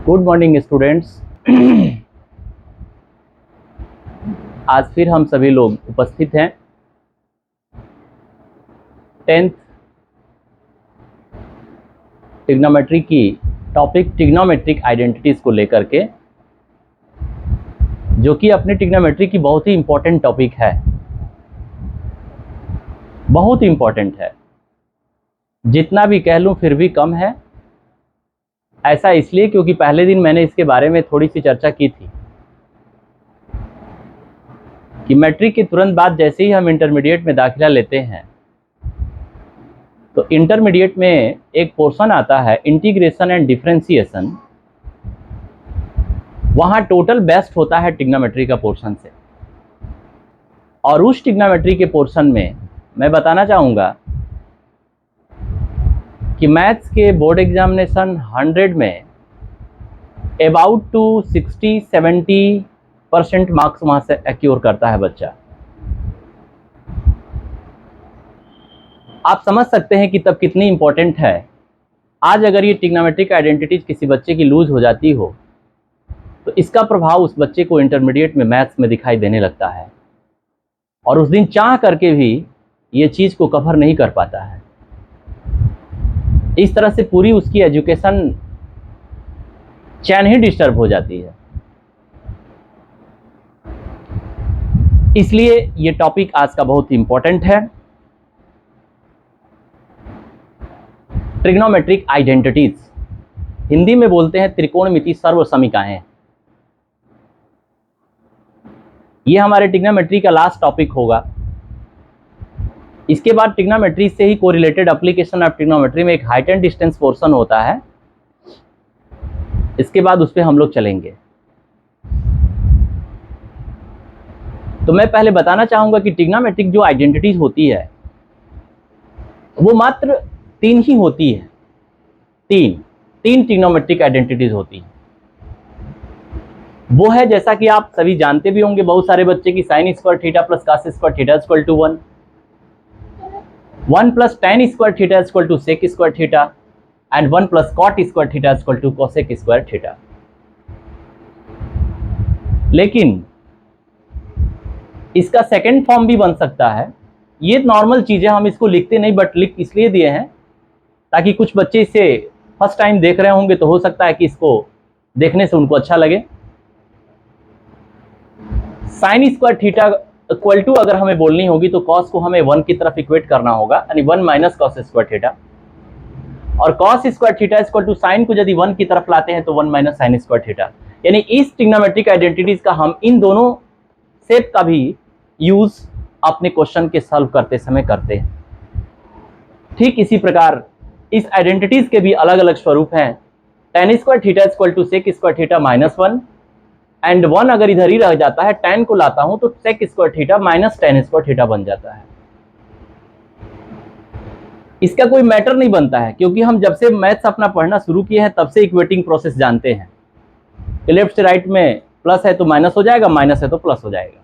Good morning students. आज फिर हम सभी लोग उपस्थित हैं 10th ट्रिग्नोमेट्री की टॉपिक ट्रिग्नोमेट्रिक आइडेंटिटीज को लेकर के, जो कि अपनी ट्रिग्नोमेट्री की बहुत ही इंपॉर्टेंट टॉपिक है। बहुत इंपॉर्टेंट है, जितना भी कह लूँ फिर भी कम है। ऐसा इसलिए क्योंकि पहले दिन मैंने इसके बारे में थोड़ी सी चर्चा की थी कि मैट्रिक के तुरंत बाद जैसे ही हम इंटरमीडिएट में दाखिला लेते हैं तो इंटरमीडिएट में एक पोर्शन आता है इंटीग्रेशन एंड डिफरेंशिएशन। वहाँ टोटल बेस्ट होता है ट्रिग्नोमेट्री का पोर्शन से, और उस ट्रिग्नोमेट्री के पोर्शन में मैं बताना चाहूँगा कि मैथ्स के बोर्ड एग्जामिनेशन 100 में अबाउट टू 60-70% मार्क्स वहाँ से एक्योर करता है बच्चा। आप समझ सकते हैं कि तब कितनी इंपॉर्टेंट है। आज अगर ये ट्रिग्नोमेट्रिक आइडेंटिटीज किसी बच्चे की लूज हो जाती हो तो इसका प्रभाव उस बच्चे को इंटरमीडिएट में मैथ्स में दिखाई देने लगता है, और उस दिन चाह करके भी ये चीज़ को कवर नहीं कर पाता है। इस तरह से पूरी उसकी एजुकेशन चैन ही डिस्टर्ब हो जाती है। इसलिए ये टॉपिक आज का बहुत इंपॉर्टेंट है, ट्रिग्नोमेट्रिक आइडेंटिटीज। हिंदी में बोलते हैं त्रिकोणमिति सर्वसमीकाएं। ये हमारे ट्रिग्नोमेट्री का लास्ट टॉपिक होगा। इसके बाद ट्रिग्नोमेट्री से ही कोरिलेटेड एप्लीकेशन ऑफ ट्रिग्नोमेट्री में एक हाइट एंड डिस्टेंस पोर्शन होता है। इसके बाद उस पर हम लोग चलेंगे। तो मैं पहले बताना चाहूंगा कि ट्रिग्नोमेट्रिक जो आइडेंटिटीज होती है वो मात्र 3 ही होती है। तीन ट्रिग्नोमेट्रिक आइडेंटिटीज होती है। वो है, जैसा कि आप सभी जानते भी होंगे, बहुत सारे बच्चे की sine square theta plus cos square theta equal to 1 plus tan square theta equal to sec square theta and 1 plus cot square theta equal to cosec square theta. लेकिन इसका सेकंड फॉर्म भी बन सकता है। ये नॉर्मल चीजें हम इसको लिखते नहीं, बट लिख इसलिए दिए हैं ताकि कुछ बच्चे इसे फर्स्ट टाइम देख रहे होंगे तो हो सकता है कि इसको देखने से उनको अच्छा लगे। Sine square theta equal to अगर हमें बोलनी होगी तो कॉस को हमें 1 की तरफ इक्वेट करना होगा, यानी 1 माइनस कॉस स्क्वायर थीटा, और cos square theta equal to sine को यदि 1 की तरफ लाते हैं तो 1 माइनस साइन स्क्वायर थीटा। यानी इस ट्रिग्नोमेट्रिक आइडेंटिटीज का हम इन दोनों शेप का भी यूज अपने क्वेश्चन के सॉल्व करते समय करते हैं। ठीक इसी प्रकार इस आइडेंटिटीज के भी अलग अलग स्वरूप हैं। tan square theta equal to sec square theta minus 1 and 1 अगर इधर ही रह जाता है, tan को लाता हूं तो sec square theta minus tan square theta बन जाता है। इसका कोई मैटर नहीं बनता है, क्योंकि हम जब से मैथ्स अपना पढ़ना शुरू किए हैं तब से इक्वेटिंग प्रोसेस जानते हैं कि लेफ्ट से राइट में प्लस है तो माइनस हो जाएगा, माइनस है तो प्लस हो जाएगा।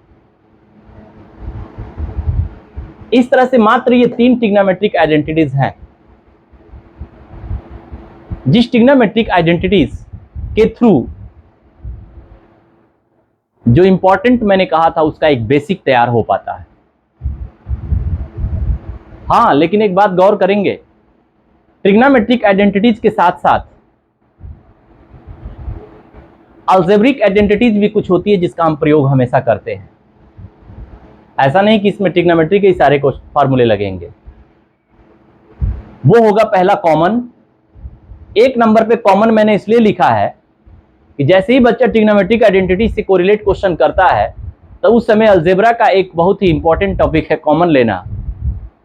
इस तरह से मात्र ये 3 ट्रिग्नोमेट्रिक आइडेंटिटीज हैं। जिस ट्रिग्नोमेट्रिक आइडेंटिटीज के थ्रू जो इंपॉर्टेंट मैंने कहा था उसका एक बेसिक तैयार हो पाता है। हाँ, लेकिन एक बात गौर करेंगे, ट्रिग्नोमेट्रिक आइडेंटिटीज के साथ साथ अलजेब्रिक आइडेंटिटीज भी कुछ होती है जिसका हम प्रयोग हमेशा करते हैं। ऐसा नहीं कि इसमें ट्रिग्नोमेट्री के सारे फॉर्मूले लगेंगे। वो होगा पहला कॉमन। 1 नंबर पे कॉमन मैंने इसलिए लिखा है कि जैसे ही बच्चा ट्रिग्नोमेट्रिक आइडेंटिटी से कोरिलेट क्वेश्चन करता है तो उस समय अलजेब्रा का एक बहुत ही इंपॉर्टेंट टॉपिक है कॉमन लेना।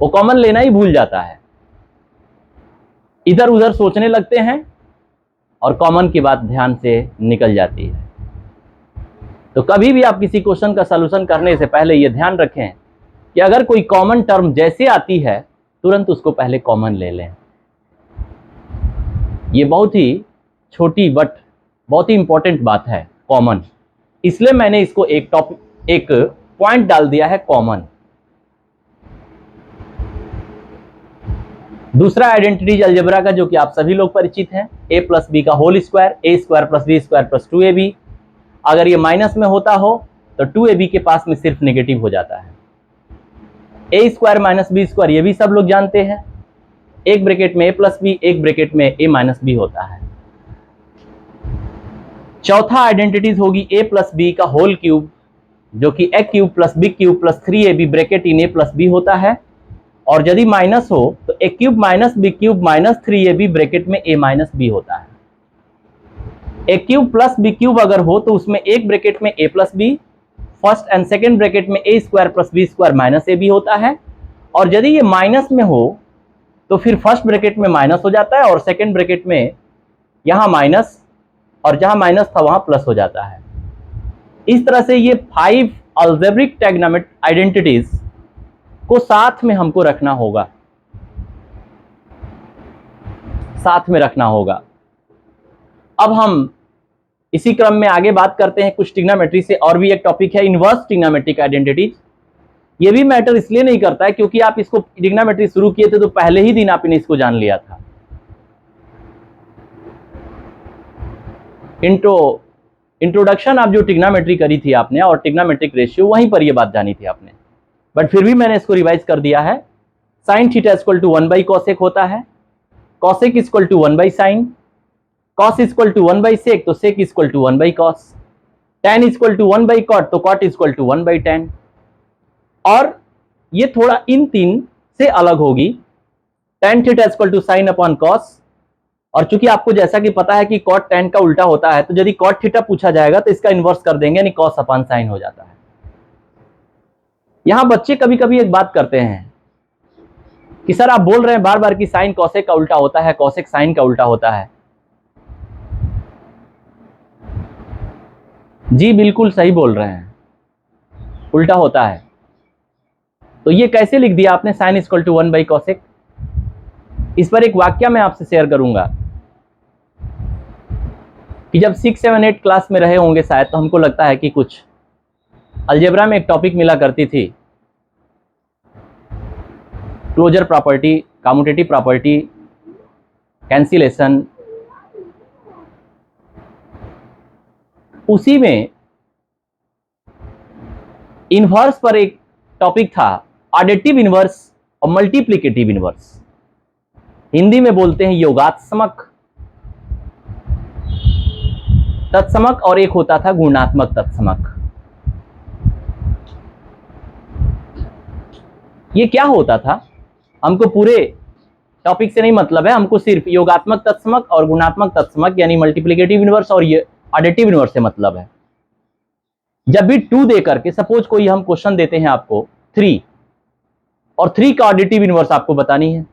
वो कॉमन लेना ही भूल जाता है, इधर उधर सोचने लगते हैं और कॉमन की बात ध्यान से निकल जाती है। तो कभी भी आप किसी क्वेश्चन का सलूशन करने से पहले ये ध्यान रखें कि अगर कोई कॉमन टर्म जैसे आती है तुरंत उसको पहले कॉमन ले लें। ये बहुत ही छोटी बट बहुत ही इंपॉर्टेंट बात है कॉमन, इसलिए मैंने इसको एक पॉइंट डाल दिया है कॉमन। दूसरा आइडेंटिटीज अलजेब्रा का जो कि आप सभी लोग परिचित हैं, a प्लस बी का whole square, a square plus B square plus 2ab। अगर ये माइनस में होता हो तो 2ab के पास में सिर्फ नेगेटिव हो जाता है। a square minus B square ये भी सब लोग जानते हैं, एक ब्रैकेट में a प्लस बी, एक ब्रैकेट में a माइनस बी होता है। चौथा आइडेंटिटीज होगी a प्लस बी का होल क्यूब, जो कि a cube plus B cube plus 3ab bracket in a plus B होता है। और यदि माइनस हो तो a cube minus B cube minus 3ab bracket में a माइनस बी होता है। a cube plus B cube अगर हो तो उसमें एक ब्रैकेट में a plus B, first and second bracket में a square plus B square minus ab होता है। और यदि ये माइनस में हो तो फिर फर्स्ट ब्रैकेट में माइनस हो जाता है और सेकेंड ब्रैकेट में यहां माइनस, और जहां माइनस था वहां प्लस हो जाता है। इस तरह से ये 5 अलजेब्रिक ट्रिग्नोमेट्रिक आइडेंटिटीज को साथ में हमको रखना होगा, साथ में रखना होगा। अब हम इसी क्रम में आगे बात करते हैं कुछ ट्रिग्नोमेट्री से। और भी एक टॉपिक है इनवर्स ट्रिग्नोमेट्रिक आइडेंटिटीज। ये भी मैटर इसलिए नहीं करता है क्योंकि आप इसको ट्रिग्नोमेट्री शुरू किए थे तो पहले ही दिन आपने इसको जान लिया था। इंट्रोडक्शन आप जो ट्रिग्नोमेट्री करी थी आपने और ट्रिग्नोमेट्रिक रेशियो, वहीं पर ये बात जानी थी आपने, बट फिर भी मैंने इसको रिवाइज कर दिया है। Sine theta equal to 1 by cosec होता है, cosec equal to 1 by sine, cos equal to 1 by sec तो sec equal to 1 by cos, tan equal to 1 by cot तो cot equal to 1 by tan. और ये थोड़ा इन तीन से अलग होगी, tan theta equal to sine upon cos. और चूंकि आपको जैसा कि पता है कि कॉट टेन का उल्टा होता है, तो यदि कॉट थीटा पूछा जाएगा तो इसका इन्वर्स कर देंगे, यानी कॉस अपॉन साइन हो जाता है। यहां बच्चे कभी कभी एक बात करते हैं कि सर आप बोल रहे हैं बार बार कि साइन कॉसेक का उल्टा होता है, कॉसेक साइन का उल्टा होता है। जी बिल्कुल सही बोल रहे हैं, उल्टा होता है। तो ये कैसे लिख दिया आपने, sine equal to 1 by cosec? इस पर एक वाक्य मैं आपसे शेयर करूंगा कि जब 6, 7, 8 क्लास में रहे होंगे शायद, तो हमको लगता है कि कुछ अलजेब्रा में एक टॉपिक मिला करती थी, closure property, commutative property, cancellation. उसी में इनवर्स पर एक टॉपिक था, एडिटिव इनवर्स और मल्टीप्लिकेटिव इनवर्स। हिंदी में बोलते हैं योगात्मक तत्समक, और एक होता था गुणात्मक तत्समक। ये क्या होता था हमको पूरे टॉपिक से नहीं मतलब है, हमको सिर्फ योगात्मक तत्समक और गुणात्मक तत्समक यानी मल्टीप्लिकेटिव इनवर्स और ये एडिटिव इनवर्स से मतलब है। जब भी 2 दे करके सपोज कोई हम क्वेश्चन देते हैं आपको 3, और 3 का एडिटिव इनवर्स आपको बतानी है,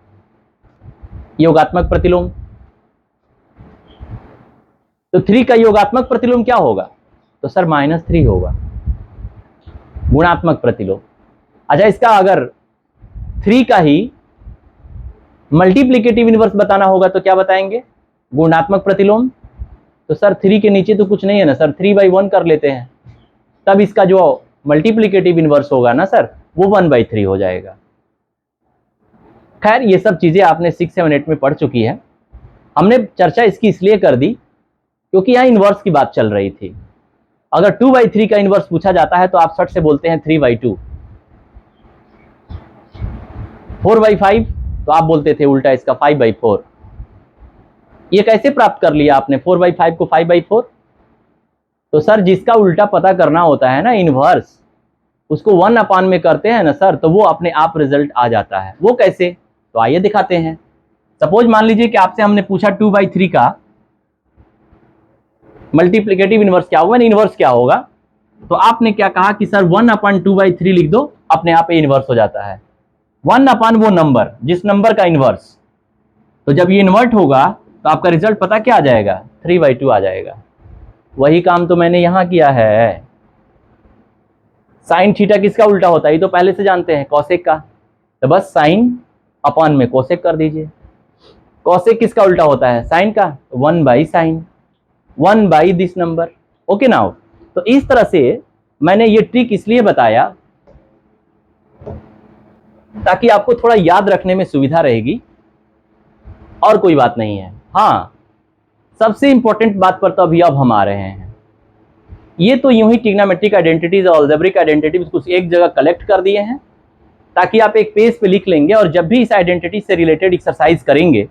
योगात्मक प्रतिलोम, तो 3 का योगात्मक प्रतिलोम क्या होगा? तो सर -3 होगा, गुणात्मक प्रतिलोम। अच्छा, इसका अगर 3 का ही मल्टीप्लिकेटिव इनवर्स बताना होगा तो क्या बताएंगे? गुणात्मक प्रतिलोम। तो सर 3 के नीचे तो कुछ नहीं है ना सर, 3/1 कर लेते हैं, तब इसका जो मल्टीप्लिकेटिव इनवर्स होगा ना सर, वो 1/3 हो जाएगा। खैर ये सब चीजें आपने 6, 7, 8 में पढ़ चुकी है। हमने चर्चा इसकी इसलिए कर दी क्योंकि यहाँ इनवर्स की बात चल रही थी। अगर 2/3 का इनवर्स पूछा जाता है तो आप सट से बोलते हैं 3/2। 4/5 तो आप बोलते थे उल्टा इसका 5/4। ये कैसे प्राप्त कर लिया आपने 4/5 को 5/4? तो सर जिसका उल्टा पता करना होता है ना, इनवर्स, उसको 1 अपान में करते हैं ना सर, तो वो अपने आप रिजल्ट आ जाता है। वो कैसे? तो आइए दिखाते हैं। सपोज मान लीजिए कि आपसे हमने पूछा 2/3 का मल्टीप्लिकेटिव इनवर्स क्या होगा, इनवर्स क्या होगा, तो आपने क्या कहा कि सर 1/2/3 लिख दो, अपने आप इनवर्स हो जाता है। 1 अपान वो नंबर, जिस नंबर का इनवर्स, तो जब ये इन्वर्ट होगा तो आपका रिजल्ट पता क्या आ जाएगा? 3/2 आ जाएगा। वही काम तो मैंने यहां किया है। साइन थीटा किसका उल्टा होता है ये तो पहले से जानते हैं, कॉसेक का, तो बस साइन अपान में कोसेक कर दीजिए। कॉसेक किसका उल्टा होता है? साइन का, 1/sin, 1/दिस नंबर। ओके नाउ, तो इस तरह से मैंने ये ट्रिक इसलिए बताया ताकि आपको थोड़ा याद रखने में सुविधा रहेगी और कोई बात नहीं है। हाँ, सबसे इंपॉर्टेंट बात पर तो अभी अब हम आ रहे हैं। ये तो यूं ही ट्रिग्नोमेट्रिक आइडेंटिटीज और अलजेब्रिक आइडेंटिटीज कुछ एक जगह कलेक्ट कर दिए हैं ताकि आप एक पेज पे लिख लेंगे और जब भी इस आइडेंटिटी से रिलेटेड एक्सरसाइज करेंगे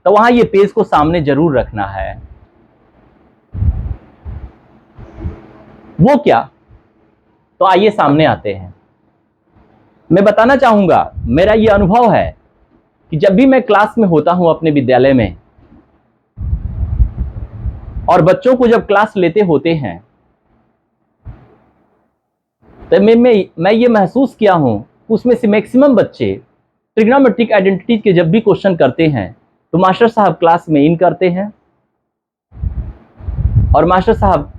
तो वहां ये पेज को सामने जरूर रखना है। वो क्या, तो आइए सामने आते हैं। मैं बताना चाहूंगा, मेरा ये अनुभव है कि जब भी मैं क्लास में होता हूं अपने विद्यालय में और बच्चों को जब क्लास लेते होते हैं तो मैं ये महसूस किया हूं, उसमें से मैक्सिमम बच्चे ट्रिग्नोमेट्रिक आइडेंटिटी के जब भी क्वेश्चन करते हैं तो मास्टर साहब क्लास में इन करते हैं और मास्टर साहब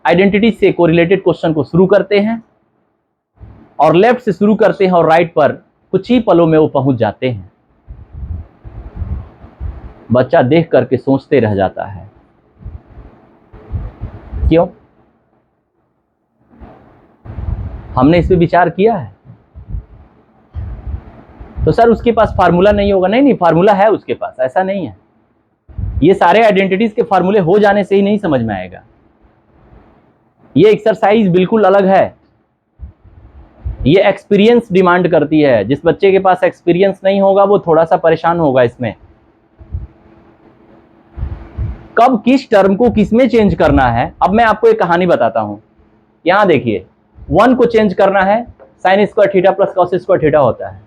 आइडेंटिटी से कोरिलेटेड क्वेश्चन को शुरू करते हैं और लेफ्ट से शुरू करते हैं और राइट पर कुछ ही पलों में वो पहुंच जाते हैं। बच्चा देख करके सोचते रह जाता है, क्यों? हमने इस पे विचार किया है? तो सर उसके पास फार्मूला नहीं होगा। नहीं, फार्मूला है उसके पास, ऐसा नहीं है। ये सारे आइडेंटिटीज के फार्मूले हो जाने से ही नहीं समझ में आएगा। ये एक्सरसाइज बिल्कुल अलग है। ये एक्सपीरियंस डिमांड करती है। जिस बच्चे के पास एक्सपीरियंस नहीं होगा वो थोड़ा सा परेशान होगा इसमें। कब किस टर्म को किस में चेंज करना है, अब मैं आपको एक कहानी बताता हूं। यहां देखिए, 1 को चेंज करना है sine square theta plus cos square theta होता है।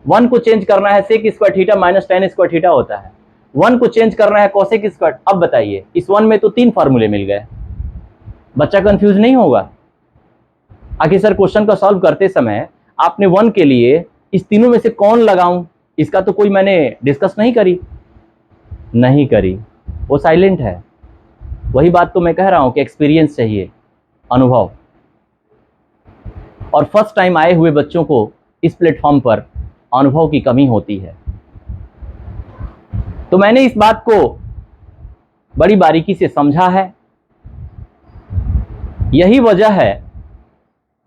1 को चेंज करना है sec square theta minus tan square theta होता है। 1 को चेंज करना है कोसेक स्क्वायर। अब बताइए, इस 1 में तो 3 फार्मूले मिल गए, बच्चा कंफ्यूज नहीं होगा? आखिर सर क्वेश्चन का सॉल्व करते समय आपने 1 के लिए इस तीनों में से कौन लगाऊं, इसका तो कोई मैंने डिस्कस नहीं करी, वो साइलेंट है। वही बात तो मैं कह रहा हूं कि एक्सपीरियंस चाहिए, अनुभव। और फर्स्ट टाइम आए हुए बच्चों को इस प्लेटफॉर्म पर अनुभव की कमी होती है। तो मैंने इस बात को बड़ी बारीकी से समझा है। यही वजह है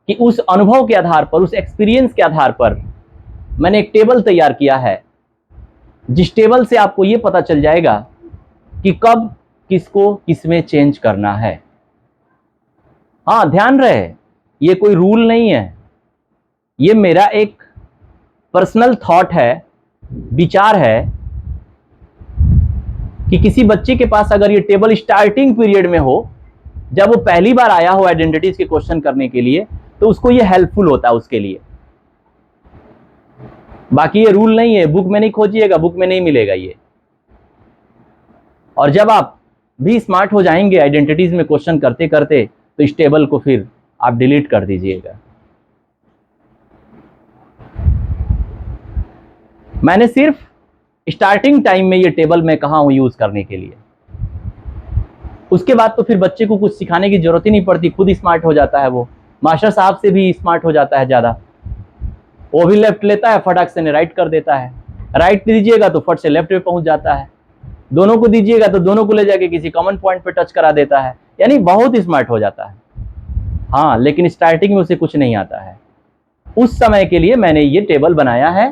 कि उस अनुभव के आधार पर, उस एक्सपीरियंस के आधार पर मैंने एक टेबल तैयार किया है, जिस टेबल से आपको यह पता चल जाएगा कि कब किसको किसमें चेंज करना है। हाँ, ध्यान रहे, ये कोई रूल नहीं है, ये मेरा एक पर्सनल थॉट है, विचार है कि किसी बच्चे के पास अगर ये टेबल स्टार्टिंग पीरियड में हो, जब वो पहली बार आया हो आइडेंटिटीज के क्वेश्चन करने के लिए, तो उसको ये हेल्पफुल होता है उसके लिए। बाकी ये रूल नहीं है, बुक में नहीं खोजिएगा, बुक में नहीं मिलेगा ये। और जब आप भी स्मार्ट हो जाएंगे आइडेंटिटीज में क्वेश्चन करते करते, तो इस टेबल को फिर आप डिलीट कर दीजिएगा। मैंने सिर्फ स्टार्टिंग टाइम में ये टेबल मैं कहा हूं यूज करने के लिए। उसके बाद तो फिर बच्चे को कुछ सिखाने की जरूरत ही नहीं पड़ती, खुद स्मार्ट हो जाता है। वो मास्टर साहब से भी स्मार्ट हो जाता है ज्यादा। वो भी लेफ्ट लेता है, फटाक से राइट कर देता है। राइट दीजिएगा तो फट से लेफ्ट पे पहुंच जाता है। दोनों को दीजिएगा तो दोनों को ले जाके किसी कॉमन पॉइंट पे टच करा देता है। यानी बहुत स्मार्ट हो जाता है। हाँ, लेकिन स्टार्टिंग में उसे कुछ नहीं आता है। उस समय के लिए मैंने ये टेबल बनाया है।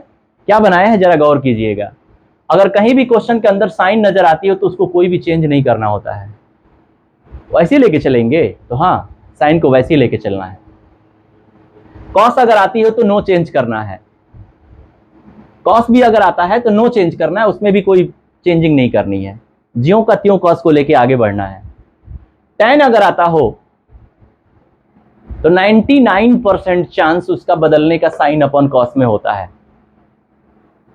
क्या बनाया है जरा गौर कीजिएगा। अगर कहीं भी क्वेश्चन के अंदर साइन नजर आती हो तो उसको कोई भी चेंज नहीं करना होता है, वैसे लेके चलेंगे तो हाँ, साइन को वैसे ही लेके चलना है। कॉस अगर आती हो तो नो चेंज करना है। कॉस भी अगर आता है तो नो चेंज करना है, उसमें भी कोई चेंजिंग नहीं करनी है, ज्यों का त्यों कॉस को लेके आगे बढ़ना है। टेन अगर आता हो तो 99% चांस उसका बदलने का साइन अपॉन कॉस में होता है।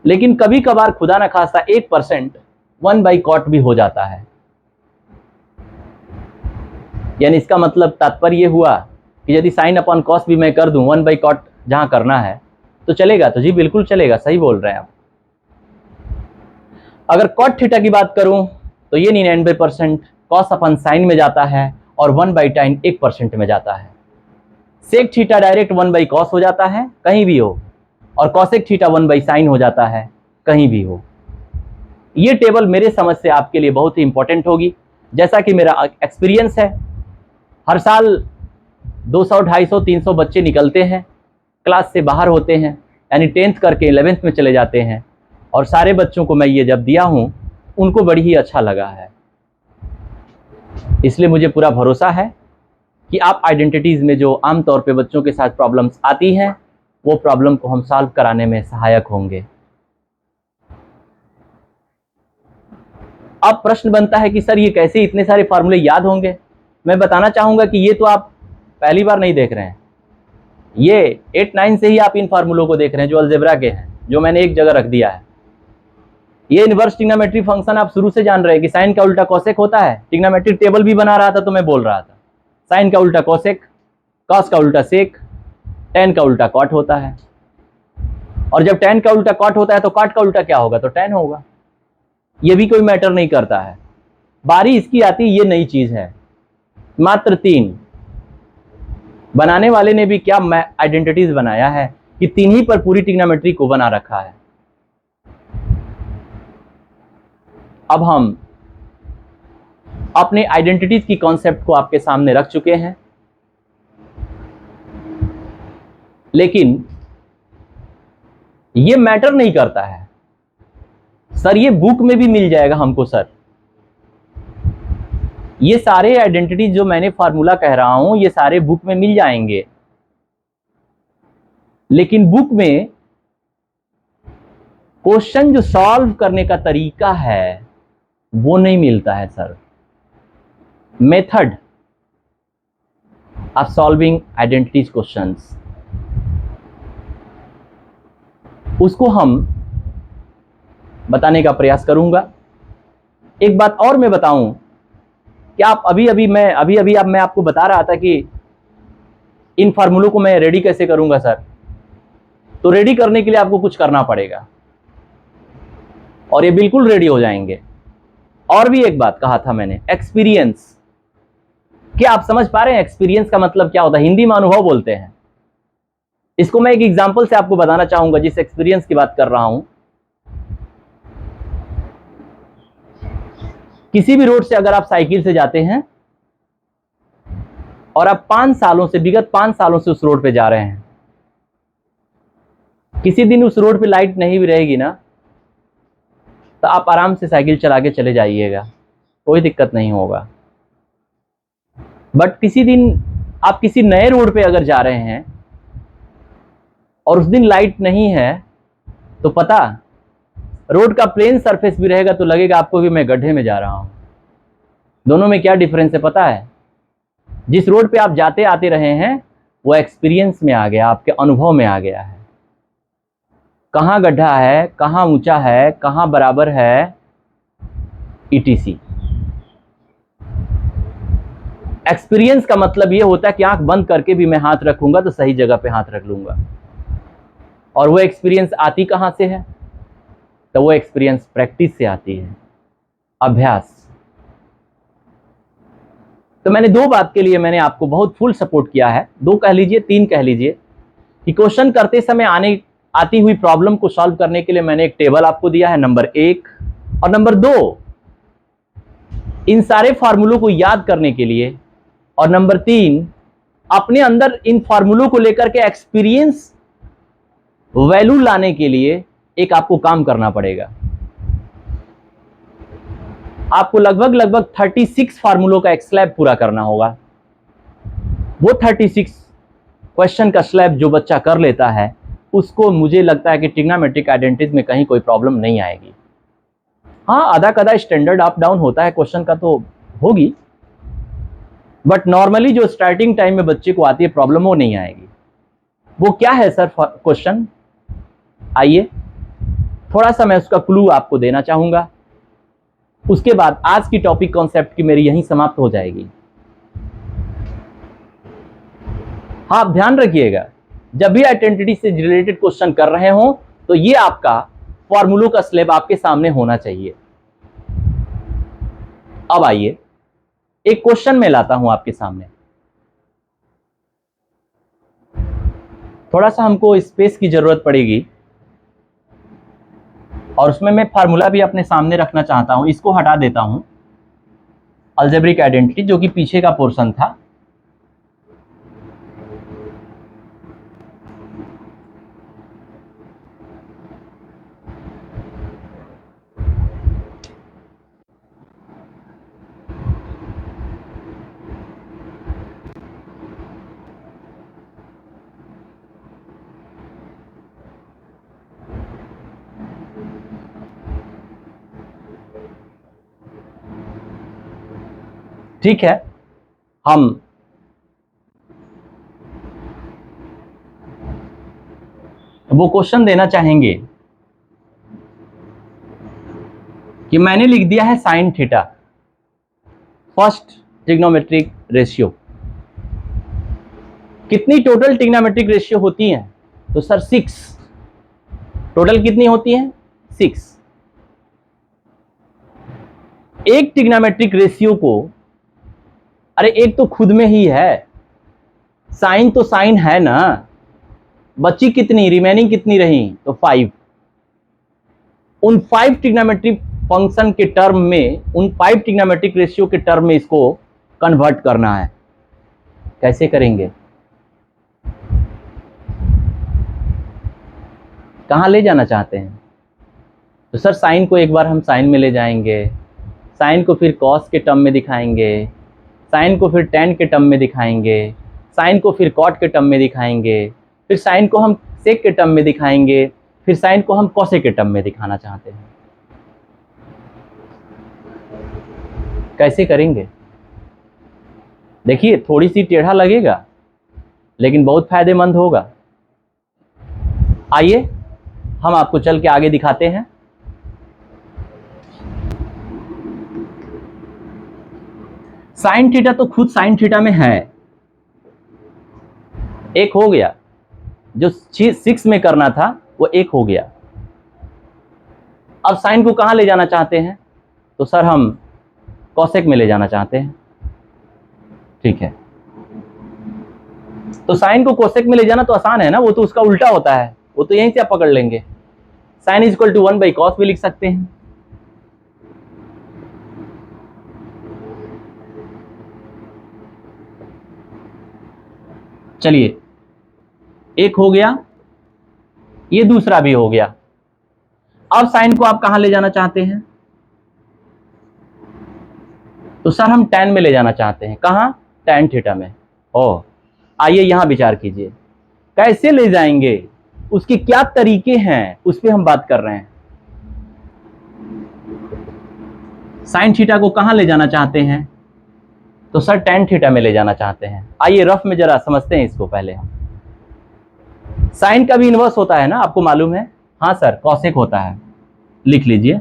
लेकिन कभी कभार खुदा ना खास्ता 1% 1/cot भी हो जाता है। यानी इसका मतलब तात्पर्य हुआ कि यदि साइन अपॉन कॉस भी मैं कर दूं 1/cot जहां करना है तो चलेगा। तो जी बिल्कुल चलेगा, सही बोल रहे हैं आप। अगर कॉट थीटा की बात करूं तो ये 99% कॉस अपॉन साइन में जाता है और 1/tan 1% में जाता है। सेक थीटा डायरेक्ट 1/cos हो जाता है कहीं भी हो, और कॉसेक थीटा 1/sin हो जाता है कहीं भी हो। ये टेबल मेरे समझ से आपके लिए बहुत ही इंपॉर्टेंट होगी। जैसा कि मेरा एक्सपीरियंस है, हर साल 200, 250, 300 बच्चे निकलते हैं, क्लास से बाहर होते हैं, यानी 10th करके 11th में चले जाते हैं। और सारे बच्चों को मैं ये जब दिया हूं उनको बड़ी ही अच्छा लगा है। इसलिए मुझे पूरा भरोसा है कि आप आइडेंटिटीज में जो आमतौर पे बच्चों के साथ प्रॉब्लम्स आती हैं वो प्रॉब्लम को हम सॉल्व कराने में सहायक होंगे। अब प्रश्न बनता है कि सर ये कैसे इतने सारे फार्मूले याद होंगे। मैं बताना चाहूंगा कि ये तो आप पहली बार नहीं देख रहे हैं, ये 8-9 से ही आप इन फार्मूलों को देख रहे हैं जो अलजेब्रा के हैं, जो मैंने एक जगह रख दिया है। ये इनवर्स ट्रिग्नोमेट्री फंक्शन आप शुरू से जान रहे हैं कि साइन का उल्टा कोसेक होता है। ट्रिग्नोमेट्रिक टेबल भी बना रहा था तो मैं बोल रहा था साइन का उल्टा कोसेक, कॉस का उल्टा सेक, टेन का उल्टा कॉट होता है। और जब टेन का उल्टा कॉट होता है तो कॉट का उल्टा क्या होगा, तो टेन होगा। ये भी कोई मैटर नहीं करता है। बारी इसकी आती, ये नई चीज है। मात्र 3 बनाने वाले ने भी क्या आइडेंटिटीज बनाया है कि 3 ही पर पूरी ट्रिग्नोमेट्री को बना रखा है। अब हम अपने आइडेंटिटीज की कॉन्सेप्ट को आपके सामने रख चुके हैं, लेकिन ये मैटर नहीं करता है सर ये बुक में भी मिल जाएगा हमको। सर ये सारे आइडेंटिटीज जो मैंने फार्मूला कह रहा हूं ये सारे बुक में मिल जाएंगे, लेकिन बुक में क्वेश्चन जो सॉल्व करने का तरीका है वो नहीं मिलता है sir. Method of solving identities questions, उसको हम बताने का प्रयास करूंगा। एक बात और मैं बताऊं कि आप अभी मैं आपको बता रहा था कि इन फार्मूलों को मैं रेडी कैसे करूंगा सर। तो रेडी करने के लिए आपको कुछ करना पड़ेगा और ये बिल्कुल रेडी हो जाएंगे। और भी एक बात कहा था मैंने, एक्सपीरियंस। क्या आप समझ पा रहे हैं एक्सपीरियंस का मतलब क्या होता है? हिंदी में अनुभव बोलते हैं इसको। मैं एक एग्जांपल से आपको बताना चाहूंगा जिस एक्सपीरियंस की बात कर रहा हूं। किसी भी रोड से अगर आप साइकिल से जाते हैं और आप विगत 5 सालों से उस रोड पे जा रहे हैं, किसी दिन उस रोड पे लाइट नहीं भी रहेगी ना तो आप आराम से साइकिल चला के चले जाइएगा, कोई दिक्कत नहीं होगा। बट किसी दिन आप किसी नए रोड पे अगर जा रहे हैं और उस दिन लाइट नहीं है तो पता, रोड का प्लेन सरफेस भी रहेगा तो लगेगा आपको कि मैं गड्ढे में जा रहा हूं। दोनों में क्या डिफरेंस है पता है? जिस रोड पे आप जाते आते रहे हैं वो एक्सपीरियंस में आ गया, आपके अनुभव में आ गया है। कहां गड्ढा है, कहां ऊंचा है, कहां बराबर है, ETC। एक्सपीरियंस का मतलब ये होता है कि आंख बंद करके भी मैं हाथ रखूंगा तो सही जगह पे हाथ रख लूंगा। और वो एक्सपीरियंस आती कहां से है? तो वो एक्सपीरियंस प्रैक्टिस से आती है, अभ्यास। तो मैंने 2 बात के लिए मैंने आपको बहुत फुल सपोर्ट किया है, 2 कह लीजिए, 3 कह लीजिए, कि क्वेश्चन करते समय आती हुई प्रॉब्लम को सॉल्व करने के लिए मैंने एक टेबल आपको दिया है, नंबर 1। और नंबर 2 इन सारे फार्मूलों को याद करने के लिए, और नंबर 3 अपने अंदर इन फार्मूलों को लेकर के एक्सपीरियंस वैल्यू लाने के लिए एक आपको काम करना पड़ेगा। आपको लगभग 36 फार्मूलों का एक स्लैब पूरा करना होगा। वो 36 क्वेश्चन का स्लैब जो बच्चा कर लेता है उसको मुझे लगता है कि ट्रिग्नोमेट्रिक आइडेंटिटीज में कहीं कोई प्रॉब्लम नहीं आएगी। हाँ, आधा कदा स्टैंडर्ड अप डाउन होता है क्वेश्चन का तो होगी, बट नॉर्मली जो स्टार्टिंग टाइम में बच्चे को आती है प्रॉब्लम वो नहीं आएगी। वो क्या है सर क्वेश्चन? आइए थोड़ा सा मैं उसका क्लू आपको देना चाहूंगा, उसके बाद आज की टॉपिक कॉन्सेप्ट की मेरी यहीं समाप्त हो जाएगी। हाँ, आप ध्यान रखिएगा जब भी आइडेंटिटी से रिलेटेड क्वेश्चन कर रहे हो तो ये आपका फॉर्मूलों का स्लैब आपके सामने होना चाहिए। अब आइए एक क्वेश्चन मैं लाता हूं आपके सामने। थोड़ा सा हमको स्पेस की जरूरत पड़ेगी और उसमें मैं फार्मूला भी अपने सामने रखना चाहता हूं। इसको हटा देता हूं, अलजेब्रिक आइडेंटिटी जो कि पीछे का पोर्शन था। ठीक है, हम वो क्वेश्चन देना चाहेंगे कि मैंने लिख दिया है sine theta, first trigonometric ratio. कितनी टोटल ट्रिग्नोमेट्रिक रेशियो होती हैं? तो सर 6। टोटल कितनी होती हैं? 6। एक ट्रिग्नोमेट्रिक रेशियो को, अरे एक तो खुद में ही है, साइन तो साइन है ना, बची कितनी, रिमेनिंग कितनी रही? तो 5। उन 5 ट्रिग्नोमेट्रिक फंक्शन के टर्म में, उन 5 ट्रिग्नोमेट्रिक रेशियो के टर्म में इसको कन्वर्ट करना है। कैसे करेंगे? कहां ले जाना चाहते हैं? तो सर साइन को एक बार हम साइन में ले जाएंगे, साइन को फिर कॉस के टर्म में दिखाएंगे, साइन को फिर टेन के टर्म में दिखाएंगे, साइन को फिर कॉट के टर्म में दिखाएंगे, फिर साइन को हम सेक के टर्म में दिखाएंगे, फिर साइन को हम कॉसेक के टर्म में दिखाना चाहते हैं। कैसे करेंगे? देखिए थोड़ी सी टेढ़ा लगेगा लेकिन बहुत फायदेमंद होगा। आइए हम आपको चल के आगे दिखाते हैं। साइन थीटा तो खुद साइन थीटा में है, एक हो गया, जो 6 में करना था वो एक हो गया। अब साइन को कहां ले जाना चाहते हैं? तो सर हम कॉसेक में ले जाना चाहते हैं। ठीक है, तो साइन को कोसेक में ले जाना तो आसान है ना, वो तो उसका उल्टा होता है, वो तो यहीं से आप पकड़ लेंगे। Sign is equal to 1/cos भी लिख सकते हैं। चलिए एक हो गया, ये दूसरा भी हो गया। अब साइन को आप कहां ले जाना चाहते हैं? तो सर हम tan में ले जाना चाहते हैं। कहां? tan थीटा में। ओ आइए यहां विचार कीजिए, कैसे ले जाएंगे, उसके क्या तरीके हैं, उस पर हम बात कर रहे हैं। साइन थीटा को कहां ले जाना चाहते हैं? तो सर tan थीटा में ले जाना चाहते हैं। आइए रफ में जरा समझते हैं इसको पहले हम। साइन का भी इनवर्स होता है ना, आपको मालूम है? हाँ सर, कॉसेक होता है, लिख लीजिए।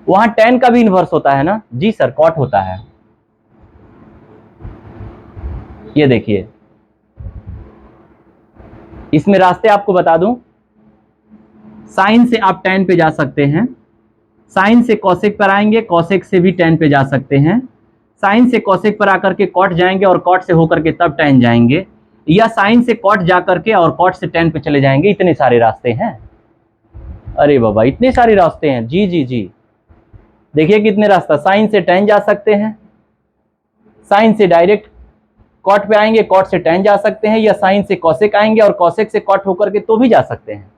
वहां tan का भी इनवर्स होता है ना? जी सर, कॉट होता है। ये देखिए, इसमें रास्ते आपको बता दूं, साइन से आप tan पे जा सकते हैं, साइन से कॉसेक पर आएंगे, कॉसेक से भी tan पे जा सकते हैं, साइन से कॉसेक पर आकर के कॉट जाएंगे और कॉट से होकर के तब tan जाएंगे, या साइन से कॉट जा करके और कॉट से tan पे चले जाएंगे। इतने सारे रास्ते हैं। अरे बाबा, इतने सारे रास्ते हैं। जी जी जी, देखिए कितने रास्ता। साइन से tan जा सकते हैं, साइन से डायरेक्ट कॉट पे आएंगे, कॉट से tan जा सकते हैं, या साइन से कॉसेक आएंगे और कॉसेक से कॉट होकर के तो भी जा सकते हैं।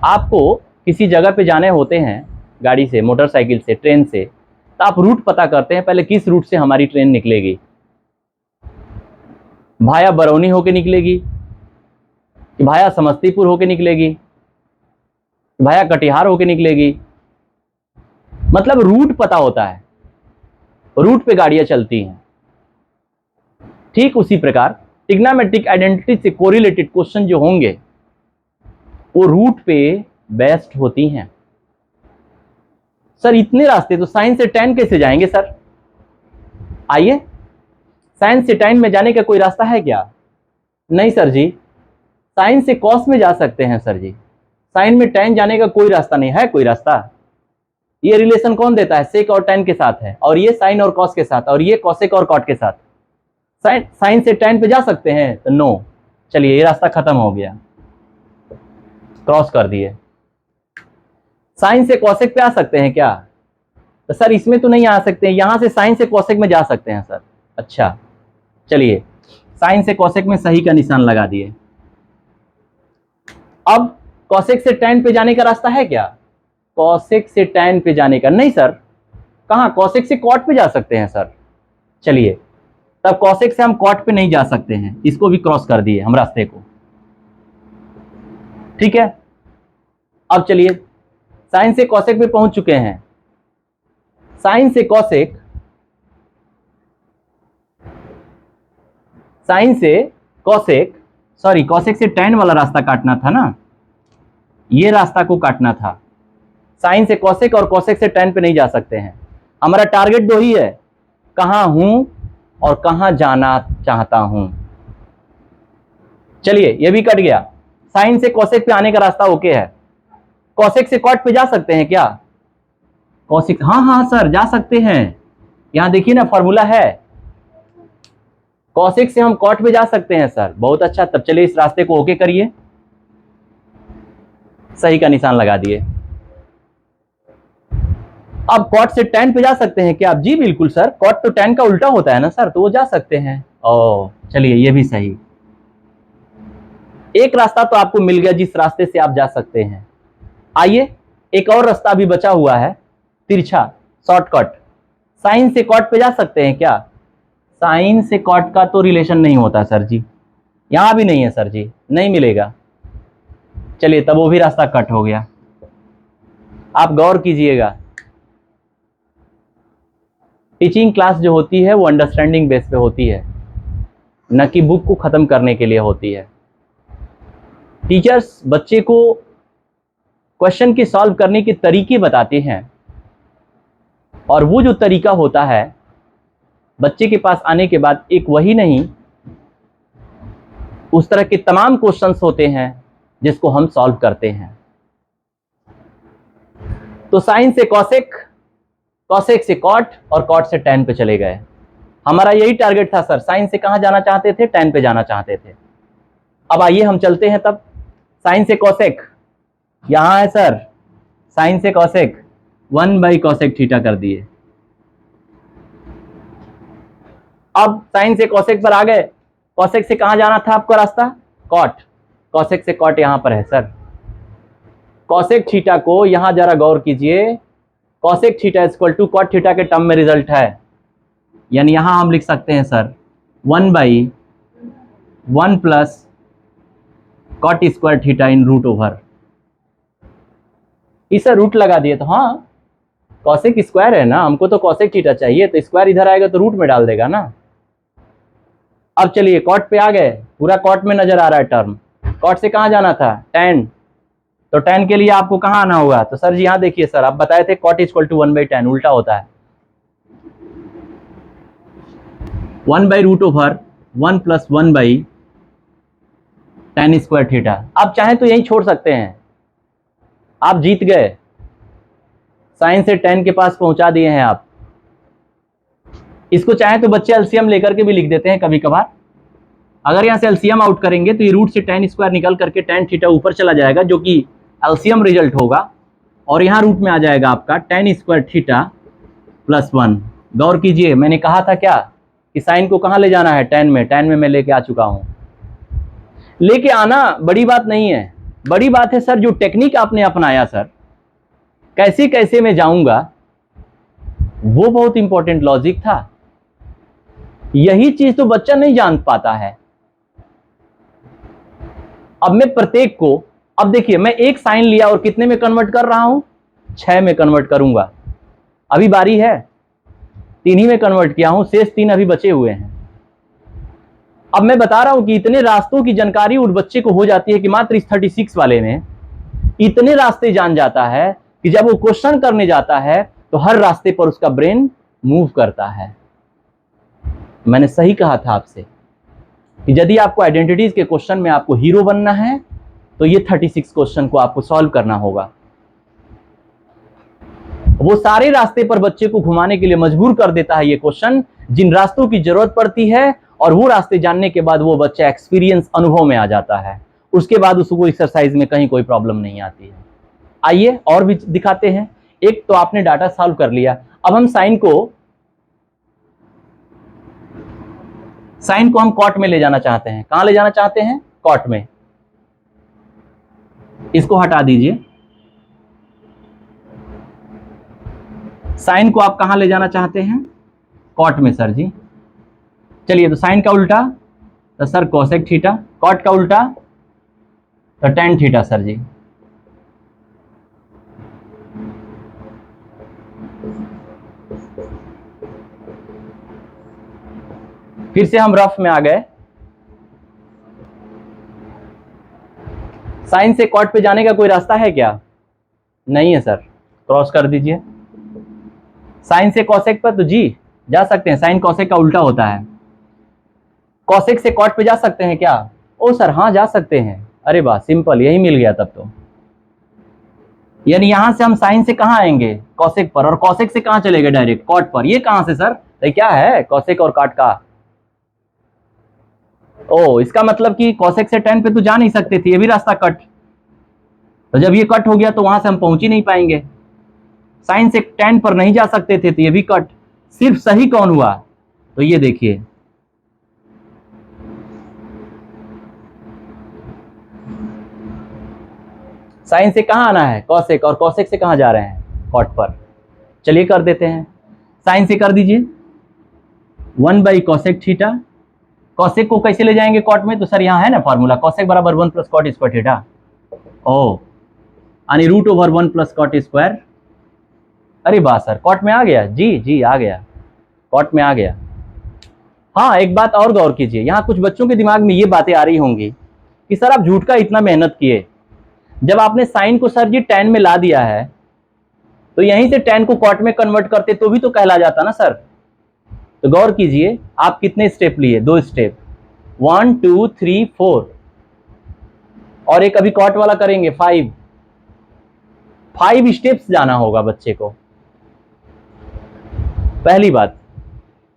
आपको किसी जगह पे जाने होते हैं गाड़ी से, मोटरसाइकिल से, ट्रेन से, तो आप रूट पता करते हैं पहले, किस रूट से हमारी ट्रेन निकलेगी। भाया बरौनी होके निकलेगी, कि भाया समस्तीपुर होके निकलेगी, भाया कटिहार होके निकलेगी। मतलब रूट पता होता है, रूट पे गाड़ियां चलती हैं। ठीक उसी प्रकार ट्रिग्नोमेट्रिक आइडेंटिटी से कोरिलेटेड क्वेश्चन जो होंगे वो रूट पे बेस्ड होती हैं। सर इतने रास्ते, तो साइन से tan कैसे जाएंगे सर? आइए, साइन से tan में जाने का कोई रास्ता है क्या? नहीं सर जी, साइन से कॉस में जा सकते हैं सर जी, साइन में tan जाने का कोई रास्ता नहीं है। कोई रास्ता? ये रिलेशन कौन देता है? सेक और tan के साथ है, और ये साइन और कॉस के साथ, और ये कॉसेक और कॉट के साथ। साइन से tan पे जा सकते हैं? तो नो। चलिए ये रास्ता खत्म हो गया, क्रॉस कर दिए। साइन से कॉसेक पे आ सकते हैं क्या? तो सर इसमें तो नहीं आ सकते, यहां से साइन से कॉसेक में जा सकते हैं सर। अच्छा चलिए, साइन से कॉसेक में सही का निशान लगा दिए। अब कॉसेक से tan पे जाने का रास्ता है क्या? कॉसेक से tan पे जाने का नहीं सर। कहां? कॉसेक से कॉट पे जा सकते हैं सर। चलिए, तब कॉसेक से हम कॉट पे नहीं जा सकते हैं, इसको भी क्रॉस कर दिए हम रास्ते को। ठीक है, अब चलिए साइन से कॉसेक पे पहुंच चुके हैं। साइन से कॉसेक, साइन से कॉसेक, सॉरी कॉसेक से टैन वाला रास्ता काटना था ना, ये रास्ता को काटना था। साइन से कॉसेक और कॉसेक से टैन पे नहीं जा सकते हैं। हमारा टारगेट दो ही है, कहां हूं और कहां जाना चाहता हूं। चलिए ये भी कट गया। साइन से कॉसेक पे आने का रास्ता ओके है। कॉसेक से कॉट पे जा सकते हैं क्या? कॉसेक, हाँ हाँ सर जा सकते हैं। यहां देखिए ना फॉर्मूला है, कॉसेक से हम कॉट पे जा सकते हैं सर। बहुत अच्छा, तब चलिए इस रास्ते को ओके करिए, सही का निशान लगा दिए। अब कॉट से टैन पे जा सकते हैं क्या आप? जी बिल्कुल सर, कॉट तो टैन का उल्टा होता है ना सर, तो वो जा सकते हैं। ओ चलिए ये भी सही। एक रास्ता तो आपको मिल गया जिस रास्ते से आप जा सकते हैं। आइए एक और रास्ता भी बचा हुआ है, तिरछा शॉर्टकट। साइन से कॉट पे जा सकते हैं क्या? साइन से कॉट का तो रिलेशन नहीं होता सर जी, यहां भी नहीं है सर जी, नहीं मिलेगा। चलिए तब वो भी रास्ता कट हो गया। आप गौर कीजिएगा, टीचिंग क्लास जो होती है वो अंडरस्टैंडिंग बेस पे होती है, न कि बुक को खत्म करने के लिए होती है। टीचर्स बच्चे को क्वेश्चन के सॉल्व करने के तरीके बताते हैं, और वो जो तरीका होता है बच्चे के पास आने के बाद एक वही नहीं, उस तरह के तमाम क्वेश्चंस होते हैं जिसको हम सॉल्व करते हैं। तो साइन से कॉसेक, कॉसेक से कॉट और कॉट से टैन पे चले गए। हमारा यही टारगेट था सर, साइन से कहां जाना चाहते थे? टैन पे जाना चाहते थे। अब आइए हम चलते हैं तब। साइन से कॉसेक यहां है सर, साइन से कॉसेक 1/कॉसेक थीटा कर दिए। अब साइन से कॉसेक पर आ गए। कॉसेक से कहां जाना था आपका रास्ता? कॉट। कॉसेक से कॉट यहां पर है सर। कॉसेक थीटा को यहां जरा गौर कीजिए, cosec theta equal to cot theta के टर्म में रिजल्ट है, यानी यहां हम लिख सकते हैं sir 1/1 plus cot square theta in root over. इसे रूट लगा दिए तो हाँ, कॉसेक स्क्वायर है ना, हमको तो कॉसेक थीटा चाहिए, तो स्क्वायर इधर आएगा तो रूट में डाल देगा ना। अब चलिए कॉट पे आ गए, पूरा कॉट में नजर आ रहा है टर्म। कॉट से कहां जाना था? टैन। तो टैन के लिए आपको कहां आना होगा? तो सर जी यहां देखिए सर, आप बताए थे कॉट इक्वल टू 1/tan, उल्टा होता है 1/√1 प्लस 1/tan स्क्वायर थीटा। आप चाहें तो यही छोड़ सकते हैं, आप जीत गए, साइन से टैन के पास पहुंचा दिए हैं आप। इसको चाहे तो बच्चे एलसीएम लेकर के भी लिख देते हैं कभी कभार। अगर यहां से एलसीएम आउट करेंगे तो ये रूट से टैन स्क्वायर निकल करके टैन थीटा ऊपर चला जाएगा, जो कि एलसीएम रिजल्ट होगा, और यहां रूट में आ जाएगा आपका टैन स्क्वायर थीटा प्लस 1। गौर कीजिए, मैंने कहा था क्या कि साइन को कहां ले जाना है? टैन में। टैन में मैं लेके आ चुका हूं। लेके आना बड़ी बात नहीं है, बड़ी बात है सर जो टेक्निक आपने अपनाया सर, कैसे कैसे मैं जाऊंगा, वो बहुत इंपॉर्टेंट लॉजिक था। यही चीज तो बच्चा नहीं जान पाता है। अब मैं प्रत्येक को, अब देखिए मैं एक साइन लिया और कितने में कन्वर्ट कर रहा हूं? 6 में कन्वर्ट करूंगा। अभी बारी है, 3 ही में कन्वर्ट किया हूं, शेष 3 अभी बचे हुए हैं। अब मैं बता रहा हूं कि इतने रास्तों की जानकारी उस बच्चे को हो जाती है कि मात्र इस 36 वाले में इतने रास्ते जान जाता है कि जब वो क्वेश्चन करने जाता है तो हर रास्ते पर उसका ब्रेन मूव करता है। मैंने सही कहा था आपसे कि यदि आपको आइडेंटिटीज के क्वेश्चन में आपको हीरो बनना है तो ये 36 क्वेश्चन को आपको सॉल्व करना होगा। वो सारे रास्ते पर बच्चे को घुमाने के लिए मजबूर कर देता है ये क्वेश्चन, जिन रास्तों की जरूरत पड़ती है, और वो रास्ते जानने के बाद वो बच्चा एक्सपीरियंस, अनुभव में आ जाता है। उसके बाद उसको एक्सरसाइज में कहीं कोई प्रॉब्लम नहीं आती है। आइए और भी दिखाते हैं। एक तो आपने डाटा सॉल्व कर लिया, अब हम साइन को हम कॉट में ले जाना चाहते हैं। कहां ले जाना चाहते हैं? कॉट में। इसको हटा दीजिए। साइन को आप कहां ले जाना चाहते हैं? कॉट में सर जी। चलिए, तो साइन का उल्टा तो सर कोसेक थीटा, कॉट का उल्टा तो टैन थीटा सर जी। फिर से हम रफ में आ गए। साइन से कॉट पे जाने का कोई रास्ता है क्या? नहीं है सर, क्रॉस कर दीजिए। साइन से कॉसेक पर तो जी जा सकते हैं, साइन कॉसेक का उल्टा होता है। कॉसेक से कॉट पे जा सकते हैं क्या? ओ सर हाँ जा सकते हैं। अरे वाह, सिंपल, यही मिल गया तब तो। यानी यहां से हम साइन से कहां आएंगे? कॉसेक पर, और कॉसेक से कहां चले गए? डायरेक्ट कॉट पर। ये कहां से सर? ये क्या है कॉसेक और कॉट का? ओ, इसका मतलब कि कॉसेक से टेन पे तो जा नहीं सकते थे, ये भी रास्ता कट। तो जब ये कट हो गया तो वहां से हम पहुंच ही नहीं पाएंगे। साइन से टेन पर नहीं जा सकते थे तो ये भी कट। सिर्फ सही कौन हुआ? तो ये देखिए, साइन से कहां आना है? कॉसेक, और कॉसेक से कहां जा रहे हैं? कॉट पर। चलिए कर देते हैं। साइन से कर दीजिए 1 कॉसेक थीटा। कॉसेक को कैसे ले जाएंगे कॉट में? तो सर यहाँ है ना फॉर्मूला, कॉसेक बराबर 1 + कॉट स्क्वायर थीटा। ओ, यानी √1 + कॉट स्क्वायर। अरे वाह सर, कॉट में आ गया। जी जी आ गया, कॉट में आ गया। हाँ, एक बात और गौर कीजिए, यहाँ कुछ बच्चों के दिमाग में ये बातें आ रही होंगी कि सर आप झूठ का इतना मेहनत किए, जब आपने साइन को सर जी tan में ला दिया है तो यहीं से tan को कॉट में कन्वर्ट करते तो भी तो कहला जाता ना सर। तो गौर कीजिए, आप कितने स्टेप लिए? 2 स्टेप, 1 2 3 4, और एक अभी कॉट वाला करेंगे 5 स्टेप्स जाना होगा बच्चे को। पहली बात।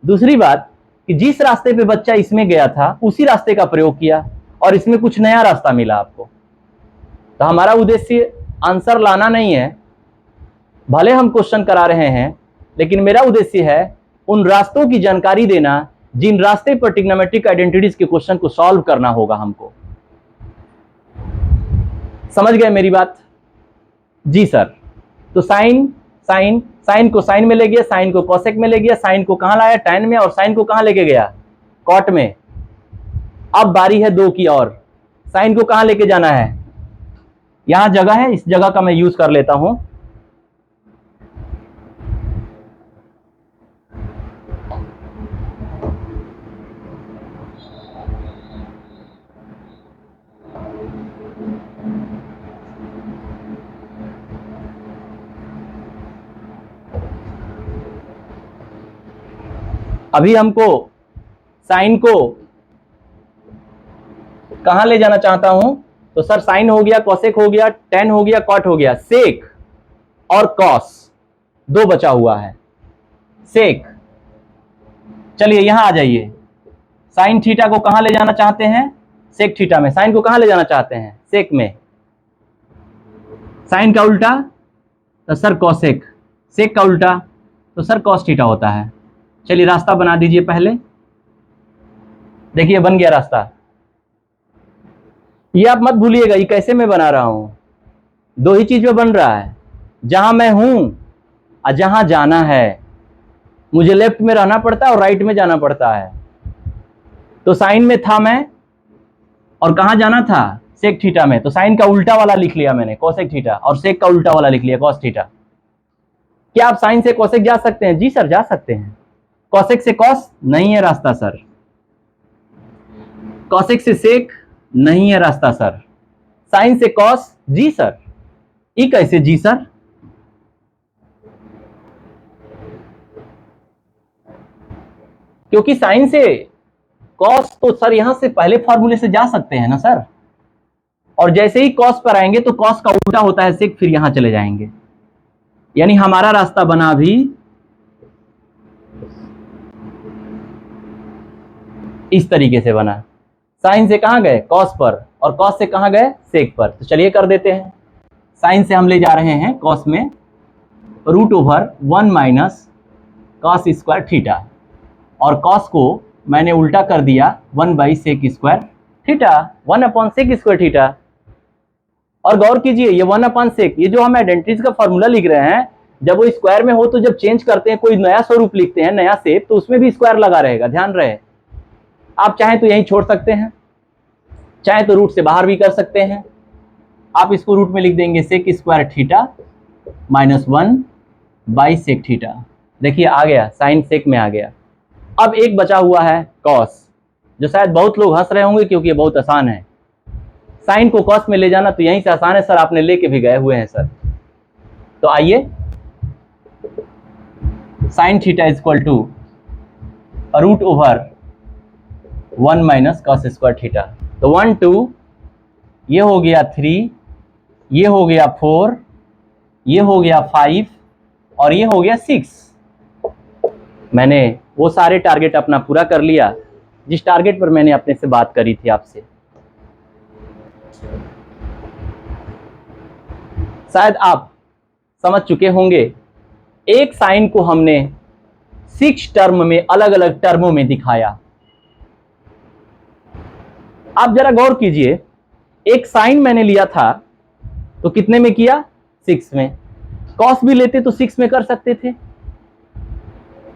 दूसरी बात कि जिस रास्ते पे बच्चा इसमें गया था उसी रास्ते का प्रयोग किया और इसमें कुछ नया रास्ता मिला आपको। तो हमारा उद्देश्य आंसर लाना नहीं है, भले हम क्वेश्चन करा रहे हैं, लेकिन मेरा उद्देश्य है उन रास्तों की जानकारी देना जिन रास्ते पर ट्रिग्नोमेट्रिक आइडेंटिटीज के क्वेश्चन को सॉल्व करना होगा हमको। समझ गए मेरी बात? जी सर। तो साइन को साइन में ले गया, साइन को कॉसेक में ले गया, साइन को कहां लाया? tan में, और साइन को कहां लेके गया? कॉट में। अब बारी है 2 की, और साइन को कहां लेके जाना है? यहां जगह है, इस जगह का मैं यूज कर लेता हूं। अभी हमको साइन को कहां ले जाना चाहता हूं? तो सर साइन हो गया, कॉसेक हो गया, tan हो गया, कॉट हो गया, सेक और कॉस 2 बचा हुआ है। सेक, चलिए यहां आ जाइए। साइन थीटा को कहां ले जाना चाहते हैं? सेक थीटा में। साइन को कहां ले जाना चाहते हैं? सेक में। साइन का उल्टा तो सर कॉसेक, सेक का उल्टा तो सर कॉस थीटा होता है। चलिए रास्ता बना दीजिए पहले। देखिए बन गया रास्ता। ये आप मत भूलिएगा, ये कैसे मैं बना रहा हूं? 2 ही चीज में बन रहा है, जहां मैं हूं और जहां जाना है। मुझे लेफ्ट में रहना पड़ता है और राइट में जाना पड़ता है। तो साइन में था मैं, और कहां जाना था? सेक थीटा में। तो साइन का उल्टा वाला लिख लिया मैंने, कॉसेक थीटा, और सेक का उल्टा वाला लिख लिया, कॉस थीटा। क्या आप साइन से कॉसेक जा सकते हैं? जी सर जा सकते हैं। कॉसेक से कॉस नहीं है रास्ता सर। कॉसेक से सेक नहीं है रास्ता सर। साइन से कॉस जी सर। ई कैसे जी सर? क्योंकि साइन से कॉस तो सर यहां से पहले फॉर्मूले से जा सकते हैं ना सर, और जैसे ही कॉस पर आएंगे तो कॉस का उल्टा होता है सेक, फिर यहां चले जाएंगे। यानी हमारा रास्ता बना अभी इस तरीके से बना। साइन से कहां गए? कॉस पर, और कॉस से कहां गए? सेक पर। तो चलिए कर देते हैं। साइन से हम ले जा रहे हैं कॉस में √1 - कॉस स्क्वायर थीटा, और कॉस को मैंने उल्टा कर दिया 1 सेक स्क्वायर थीटा, 1/सेक स्क्वायर थीटा। और गौर कीजिए, ये 1/सेक, ये जो हम आइडेंटिटीज का फॉर्मूला लिख रहे हैं, जब वो स्क्वायर में हो तो जब चेंज करते हैं, कोई नया स्वरूप लिखते हैं, नया शेप, तो उसमें भी स्क्वायर लगा रहेगा, ध्यान रहे। आप चाहें तो यहीं छोड़ सकते हैं, चाहे तो रूट से बाहर भी कर सकते हैं। आप इसको रूट में लिख देंगे sec square theta -1 sec theta. देखिए आ गया, साइन सेक में आ गया। अब एक बचा हुआ है कॉस, जो शायद बहुत लोग हंस रहे होंगे क्योंकि ये बहुत आसान है। साइन को कॉस में ले जाना तो यहीं से आसान है सर, आपने लेके भी गए हुए हैं सर। तो आइए, sine theta is equal to root over 1 minus cos square theta. तो 1 2, ये हो गया 3, ये हो गया 4, ये हो गया 5 और ये हो गया 6। मैंने वो सारे टारगेट अपना पूरा कर लिया जिस टारगेट पर मैंने अपने से बात करी थी आपसे। शायद आप समझ चुके होंगे, एक साइन को हमने 6 टर्म में, अलग अलग टर्मों में दिखाया। आप जरा गौर कीजिए, एक साइन मैंने लिया था तो कितने में किया? 6 में। कॉस भी लेते तो 6 में कर सकते थे,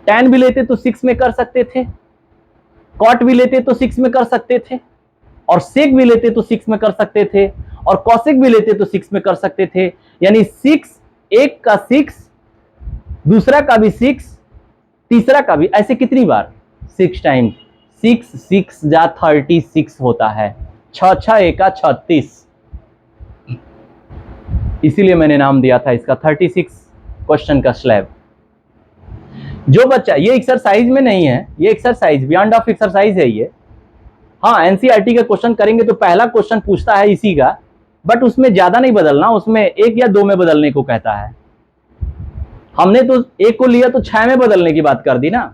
टैन भी लेते तो 6 में कर सकते थे, कॉट भी लेते तो 6 में कर सकते थे, और सेक भी लेते तो 6 में कर सकते थे, और कॉसेक भी लेते तो 6 में कर सकते थे। यानी 6, एक का 6, दूसरा का भी 6, तीसरा का भी। ऐसे कितनी बार? 6 टाइम। 6 6 जा 36 होता है। 6 6 एका 36। इसीलिए मैंने नाम दिया था इसका 36 क्वेश्चन का स्लैब। जो बच्चा, ये एक्सरसाइज में नहीं है, ये एक्सरसाइज बियॉन्ड ऑफ एक्सरसाइज है ये। हाँ, एनसीईआरटी का क्वेश्चन करेंगे तो पहला क्वेश्चन पूछता है इसी का, बट उसमें ज्यादा नहीं बदलना, उसमें 1 या 2 में बदलने को कहता है। हमने तो 1 को लिया तो 6 में बदलने की बात कर दी ना,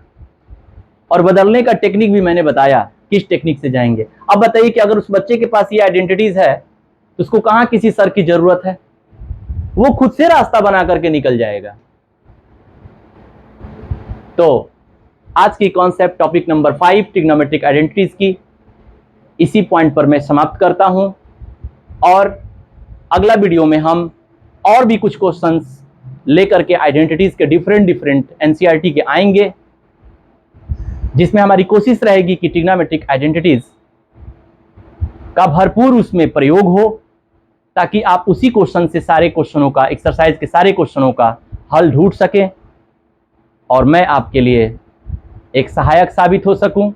और बदलने का टेक्निक भी मैंने बताया किस टेक्निक से जाएंगे। अब बताइए कि अगर उस बच्चे के पास ये आइडेंटिटीज है तो उसको कहां किसी सर की जरूरत है? वो खुद से रास्ता बना करके निकल जाएगा। तो आज की concept topic number 5 trigonometric identities की इसी पॉइंट पर मैं समाप्त करता हूं, और अगला वीडियो में हम और भी कुछ क्वेश्चंस लेकर के आइडेंटिटीज के डिफरेंट एनसीईआरटी के आएंगे, जिसमें हमारी कोशिश रहेगी कि ट्रिग्नोमेट्रिक आइडेंटिटीज का भरपूर उसमें प्रयोग हो, ताकि आप उसी क्वेश्चन से सारे क्वेश्चनों का, एक्सरसाइज के सारे क्वेश्चनों का हल ढूंढ सकें और मैं आपके लिए एक सहायक साबित हो सकूं।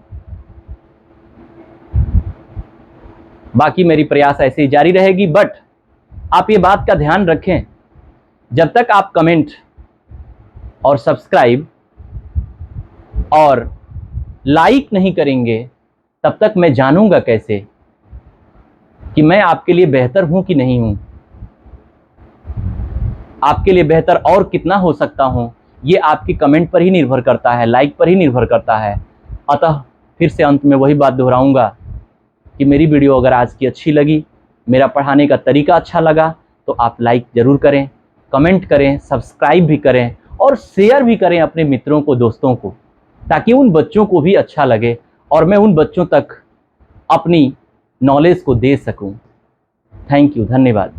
बाकी मेरी प्रयास ऐसे ही जारी रहेगी, बट आप ये बात का ध्यान रखें, जब तक आप कमेंट और सब्सक्राइब और लाइक नहीं करेंगे तब तक मैं जानूंगा कैसे कि मैं आपके लिए बेहतर हूं कि नहीं हूं, आपके लिए बेहतर और कितना हो सकता हूं। ये आपके कमेंट पर ही निर्भर करता है, लाइक पर ही निर्भर करता है। अतः फिर से अंत में वही बात दोहराऊंगा कि मेरी वीडियो अगर आज की अच्छी लगी, मेरा पढ़ाने का तरीका अच्छा लगा, तो आप लाइक ज़रूर करें, कमेंट करें, सब्सक्राइब भी करें और शेयर भी करें अपने मित्रों को, दोस्तों को, ताकि उन बच्चों को भी अच्छा लगे और मैं उन बच्चों तक अपनी नॉलेज को दे सकूं। थैंक यू, धन्यवाद।